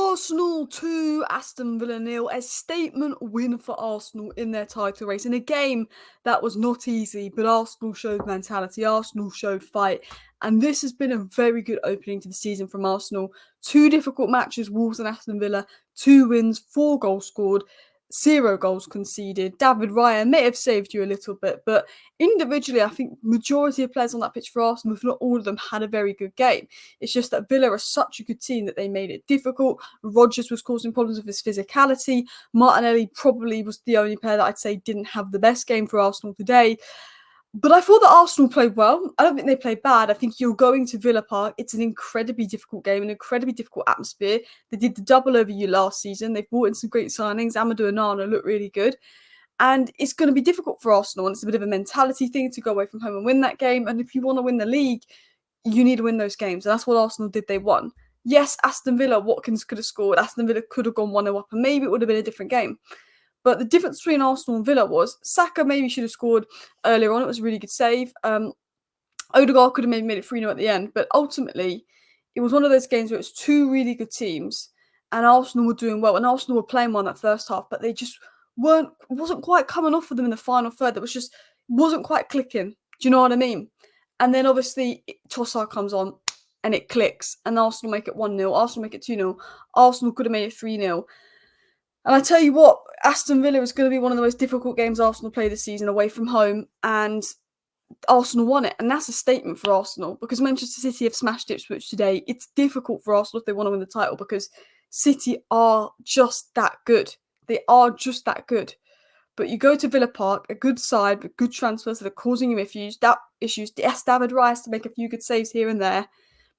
Arsenal 2, Aston Villa 0, a statement win for Arsenal in their title race in a game that was not easy, but Arsenal showed mentality, Arsenal showed fight, and this has been a very good opening to the season from Arsenal. 2 difficult matches, Wolves and Aston Villa, 2 wins, 4 goals scored, 0 goals conceded. David Raya may have saved you a little bit, but individually, I think majority of players on that pitch for Arsenal, if not all of them, had a very good game. It's just that Villa are such a good team that they made it difficult. Rodgers was causing problems with his physicality. Martinelli probably was the only player that I'd say didn't have the best game for Arsenal today. But I thought that Arsenal played well. I don't think they played bad. I think you're going to Villa Park. It's an incredibly difficult game, an incredibly difficult atmosphere. They did the double over you last season. They've brought in some great signings. Amadou Onana looked really good. And it's going to be difficult for Arsenal. And it's a bit of a mentality thing to go away from home and win that game. And if you want to win the league, you need to win those games. And that's what Arsenal did. They won. Yes, Aston Villa, Watkins could have scored. Aston Villa could have gone 1-0 up. And maybe it would have been a different game. But the difference between Arsenal and Villa was Saka maybe should have scored earlier on. It was a really good save. Odegaard could have maybe made it 3-0 at the end. But ultimately, it was one of those games where it was 2 really good teams and Arsenal were doing well. And Arsenal were playing well in that first half, but they just wasn't quite coming off for them in the final third. That wasn't quite clicking. Do you know what I mean? And then obviously Trossard comes on and it clicks and Arsenal make it 1-0. Arsenal make it 2-0. Arsenal could have made it 3-0. And I tell you what, Aston Villa is going to be one of the most difficult games Arsenal play this season away from home, and Arsenal won it. And that's a statement for Arsenal because Manchester City have smashed Ipswich today. It's difficult for Arsenal if they want to win the title because City are just that good. They are just that good. But you go to Villa Park, a good side with good transfers that are causing you issues. Yes, David Raya has to make a few good saves here and there.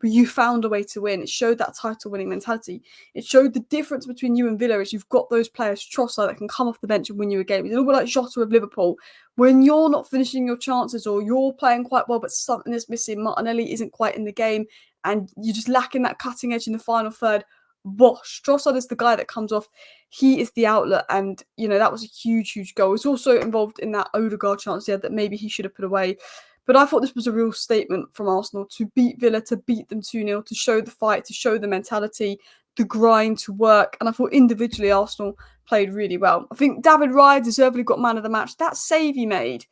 But you found a way to win. It showed that title-winning mentality. It showed the difference between you and Villa is you've got those players, Trossard, that can come off the bench and win you a game. It's a little bit like Jota of Liverpool. When you're not finishing your chances or you're playing quite well but something is missing, Martinelli isn't quite in the game, and you're just lacking that cutting edge in the final third, bosh. Trossard is the guy that comes off. He is the outlet, and, that was a huge, huge goal. It's also involved in that Odegaard chance he had that maybe he should have put away. But I thought this was a real statement from Arsenal to beat Villa, to beat them 2-0, to show the fight, to show the mentality, the grind, to work. And I thought individually Arsenal played really well. I think David Raya deservedly got man of the match. That save he made,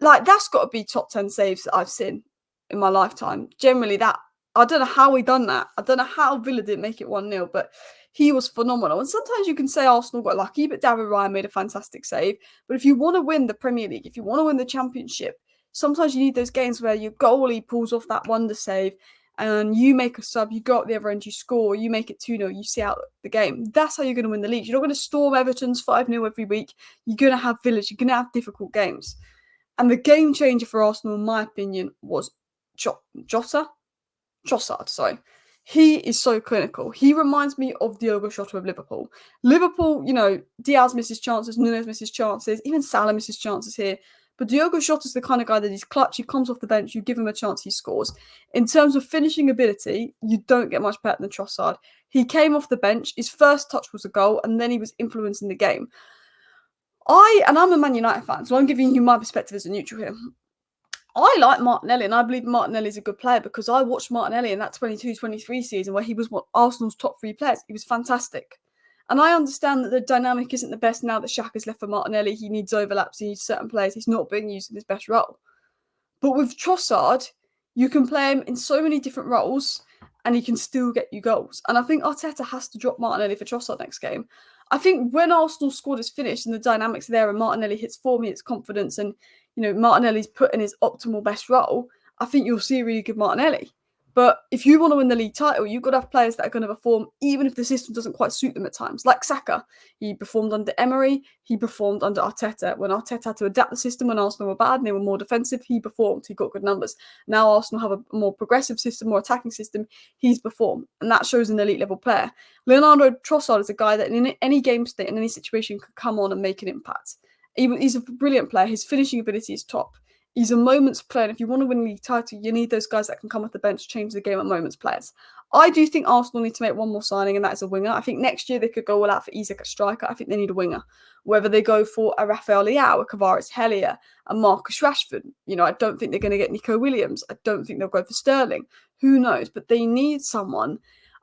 that's got to be top 10 saves that I've seen in my lifetime. Generally, I don't know how he done that. I don't know how Villa didn't make it 1-0, but he was phenomenal. And sometimes you can say Arsenal got lucky, but David Raya made a fantastic save. But if you want to win the Premier League, if you want to win the Championship, sometimes you need those games where your goalie pulls off that wonder save and you make a sub, you go up the other end, you score, you make it 2-0, you see out the game. That's how you're going to win the league. You're not going to storm Everton's 5-0 every week. You're going to have Village. You're going to have difficult games. And the game changer for Arsenal, in my opinion, was Trossard, sorry. He is so clinical. He reminds me of Diogo Jota of Liverpool. Liverpool, Diaz misses chances, Nunes misses chances, even Salah misses chances here. But Diogo Jota is the kind of guy that is clutch. He comes off the bench, you give him a chance, he scores. In terms of finishing ability, you don't get much better than Trossard. He came off the bench, his first touch was a goal, and then he was influencing the game. I'm a Man United fan, so I'm giving you my perspective as a neutral here. I like Martinelli, and I believe Martinelli is a good player because I watched Martinelli in that 22-23 season where he was one of Arsenal's top 3 players. He was fantastic. And I understand that the dynamic isn't the best now that Xhaka's left for Martinelli. He needs overlaps, he needs certain players. He's not being used in his best role. But with Trossard, you can play him in so many different roles and he can still get you goals. And I think Arteta has to drop Martinelli for Trossard next game. I think when Arsenal's squad is finished and the dynamics are there and Martinelli hits form, he hits confidence, and Martinelli's put in his optimal best role, I think you'll see a really good Martinelli. But if you want to win the league title, you've got to have players that are going to perform even if the system doesn't quite suit them at times. Like Saka, he performed under Emery, he performed under Arteta. When Arteta had to adapt the system, when Arsenal were bad and they were more defensive, he performed. He got good numbers. Now Arsenal have a more progressive system, more attacking system, he's performed. And that shows an elite level player. Leonardo Trossard is a guy that in any game state, in any situation, could come on and make an impact. He's a brilliant player. His finishing ability is top. He's a moments player, and if you want to win the title, you need those guys that can come off the bench, change the game at moments players. I do think Arsenal need to make one more signing, and that is a winger. I think next year they could go all out for Isak at striker. I think they need a winger. Whether they go for a Rafael Leao, a Kvaratskhelia, a Marcus Rashford. I don't think they're going to get Nico Williams. I don't think they'll go for Sterling. Who knows? But they need someone.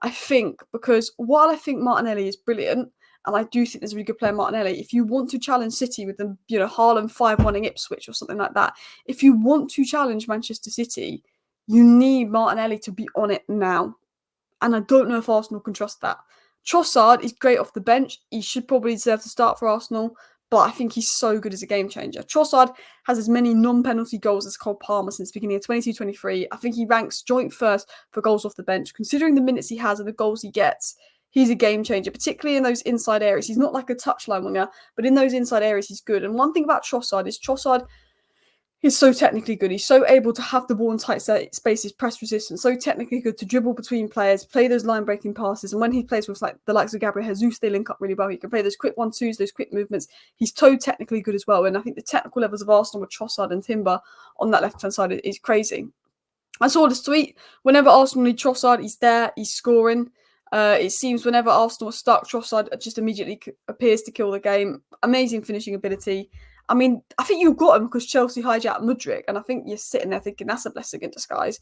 I think, because while I think Martinelli is brilliant, and I do think there's a really good player, Martinelli, if you want to challenge City with them, Haaland 5-1ing Ipswich or something like that, if you want to challenge Manchester City, you need Martinelli to be on it now. And I don't know if Arsenal can trust that. Trossard is great off the bench. He should probably deserve to start for Arsenal, but I think he's so good as a game changer. Trossard has as many non-penalty goals as Cole Palmer since the beginning of 22-23. I think he ranks joint first for goals off the bench. Considering the minutes he has and the goals he gets, he's a game changer, particularly in those inside areas. He's not like a touchline winger, but in those inside areas, he's good. And one thing about Trossard is he's so technically good. He's so able to have the ball in tight spaces, press resistant, so technically good to dribble between players, play those line-breaking passes. And when he plays with the likes of Gabriel Jesus, they link up really well. He can play those quick 1-2s, those quick movements. He's so technically good as well. And I think the technical levels of Arsenal with Trossard and Timber on that left-hand side is crazy. I saw this tweet. Whenever Arsenal need Trossard, he's there, he's scoring. It seems whenever Arsenal are stuck, Trossard just immediately appears to kill the game. Amazing finishing ability. I mean, I think you've got him because Chelsea hijacked Mudryk, and I think you're sitting there thinking that's a blessing in disguise.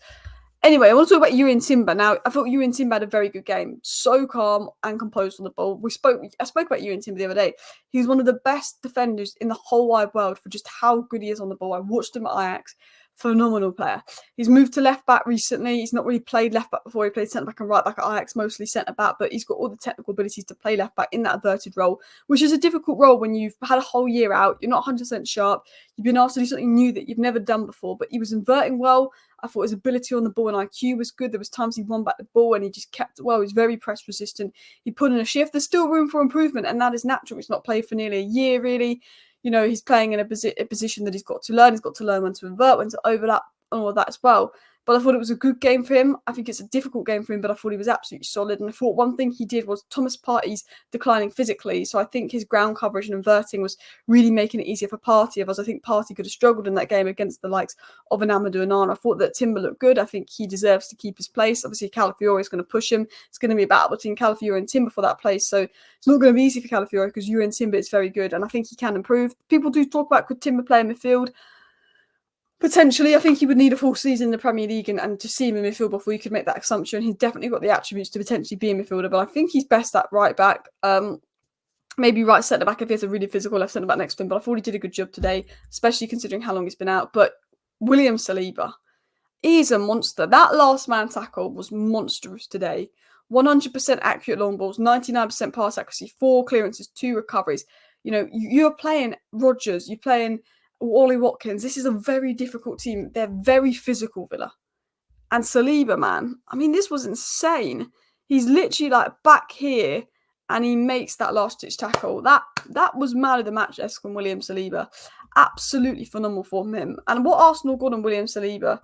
Anyway, I want to talk about Jurrien Timber. Now, I thought Jurrien Timber had a very good game. So calm and composed on the ball. I spoke about Jurrien Timber the other day. He's one of the best defenders in the whole wide world for just how good he is on the ball. I watched him at Ajax. Phenomenal player. He's moved to left back recently. He's not really played left back before. He played centre back and right back at Ajax, mostly centre back, but he's got all the technical abilities to play left back in that inverted role, which is a difficult role when you've had a whole year out. You're not 100% sharp. You've been asked to do something new that you've never done before, but he was inverting well. I thought his ability on the ball and IQ was good. There was times he won back the ball and he just kept it well. He's very press resistant. He put in a shift. There's still room for improvement, and that is natural. He's not played for nearly a year, really. He's playing in a position that he's got to learn. He's got to learn when to invert, when to overlap, and all of that as well. But I thought it was a good game for him. I think it's a difficult game for him, but I thought he was absolutely solid. And I thought one thing he did was Thomas Partey's declining physically. So I think his ground coverage and inverting was really making it easier for Partey. Otherwise, I think Partey could have struggled in that game against the likes of an Amadou Onana. I thought that Timber looked good. I think he deserves to keep his place. Obviously, Calafiori is going to push him. It's going to be a battle between Calafiori and Timber for that place. So it's not going to be easy for Calafiori because Jurrien Timber is very good. And I think he can improve. People do talk about could Timber play in midfield? Potentially, I think he would need a full season in the Premier League and to see him in midfield before you could make that assumption. He's definitely got the attributes to potentially be a midfielder, but I think he's best at right back. Maybe right centre back if he has a really physical left centre back next to him. But I thought he did a good job today, especially considering how long he's been out. But William Saliba, he's a monster. That last man tackle was monstrous today. 100% accurate long balls, 99% pass accuracy, 4 clearances, 2 recoveries. You're playing Rodgers, you're playing Ollie Watkins. This is a very difficult team. They're very physical, Villa. And Saliba, man, I mean, this was insane. He's literally back here and he makes that last-ditch tackle. That was man of the match-esque from William Saliba. Absolutely phenomenal from him. And what Arsenal got on William Saliba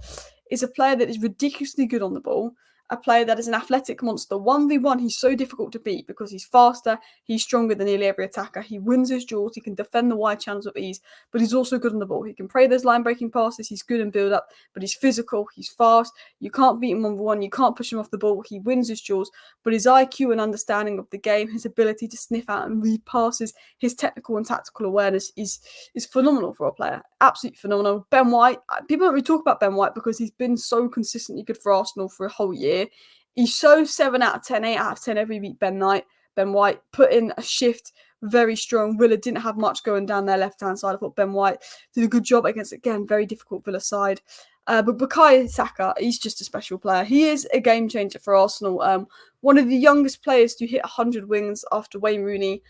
is a player that is ridiculously good on the ball, a player that is an athletic monster. 1v1, he's so difficult to beat because he's faster, he's stronger than nearly every attacker, he wins his duels, he can defend the wide channels with ease, but he's also good on the ball. He can play those line-breaking passes, he's good in build-up, but he's physical, he's fast, you can't beat him 1v1, you can't push him off the ball, he wins his duels, but his IQ and understanding of the game, his ability to sniff out and read passes, his technical and tactical awareness is phenomenal for a player. Absolutely phenomenal. Ben White, people don't really talk about Ben White because he's been so consistently good for Arsenal for a whole year. He's so 7 out of 10, 8 out of 10 every week, Ben White put in a shift, very strong. Villa didn't have much going down their left-hand side. I thought Ben White did a good job against, again, very difficult Villa side. But Bukayo Saka, he's just a special player. He is a game changer for Arsenal. One of the youngest players to hit 100 wins after Wayne Rooney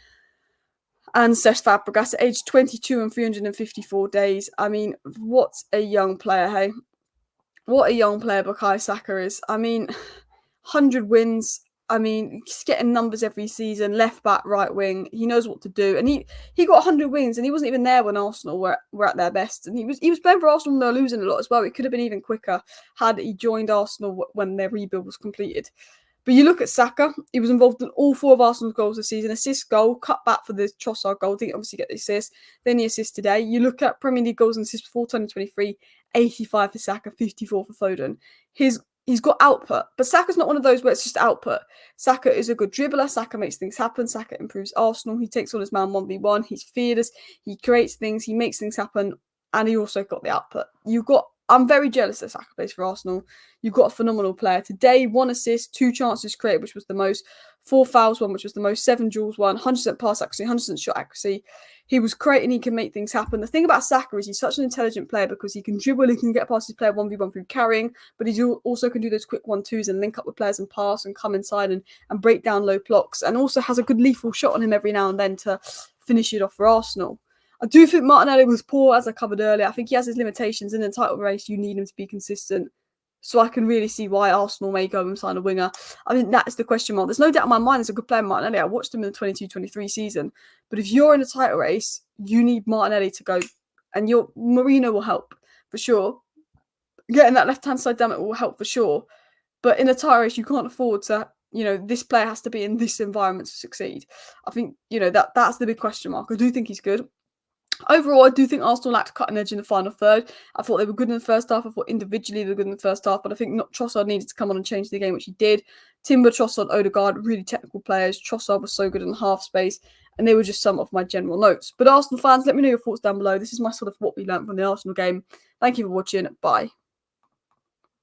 and Cesc Fabregas at age 22 and 354 days. I mean, what a young player, hey? What a young player Bukayo Saka is. I mean, 100 wins. I mean, he's getting numbers every season, left back, right wing. He knows what to do. And he got 100 wins and he wasn't even there when Arsenal were at their best. And he was playing for Arsenal when they were losing a lot as well. It could have been even quicker had he joined Arsenal when their rebuild was completed. But you look at Saka, he was involved in all 4 of Arsenal's goals this season. Assist, goal, cut back for the Trossard goal. Didn't obviously get the assist. Then the assist today. You look at Premier League goals and assists before 2023, 85 for Saka, 54 for Foden. He's got output, but Saka's not one of those where it's just output. Saka is a good dribbler. Saka makes things happen. Saka improves Arsenal. He takes on his man 1v1. He's fearless. He creates things. He makes things happen. And he also got the output. You've got I'm very jealous that Saka plays for Arsenal. You've got a phenomenal player. Today, 1 assist, 2 chances created, which was the most, 4 fouls won, which was the most, 7 duels won, 100% pass accuracy, 100% shot accuracy. He was creating, he can make things happen. The thing about Saka is he's such an intelligent player because he can dribble, he can get past his player 1v1 through carrying, but he also can do those quick 1-2s and link up with players and pass and come inside and break down low blocks, and also has a good lethal shot on him every now and then to finish it off for Arsenal. I do think Martinelli was poor, as I covered earlier. I think he has his limitations. In the title race, you need him to be consistent. So I can really see why Arsenal may go and sign a winger. I mean, that's the question mark. There's no doubt in my mind there's a good player, Martinelli. I watched him in the 22-23 season. But if you're in a title race, you need Martinelli to go. And Marino will help, for sure. Getting that left-hand side down it will help, for sure. But in a title race, you can't afford to, this player has to be in this environment to succeed. I think, that's the big question mark. I do think he's good. Overall, I do think Arsenal lacked cutting edge in the final third. I thought they were good in the first half. I thought individually they were good in the first half, but I think Trossard needed to come on and change the game, which he did. Timber, Trossard, Odegaard, really technical players. Trossard was so good in the half space, and they were just some of my general notes. But Arsenal fans, let me know your thoughts down below. This is my sort of what we learned from the Arsenal game. Thank you for watching. Bye.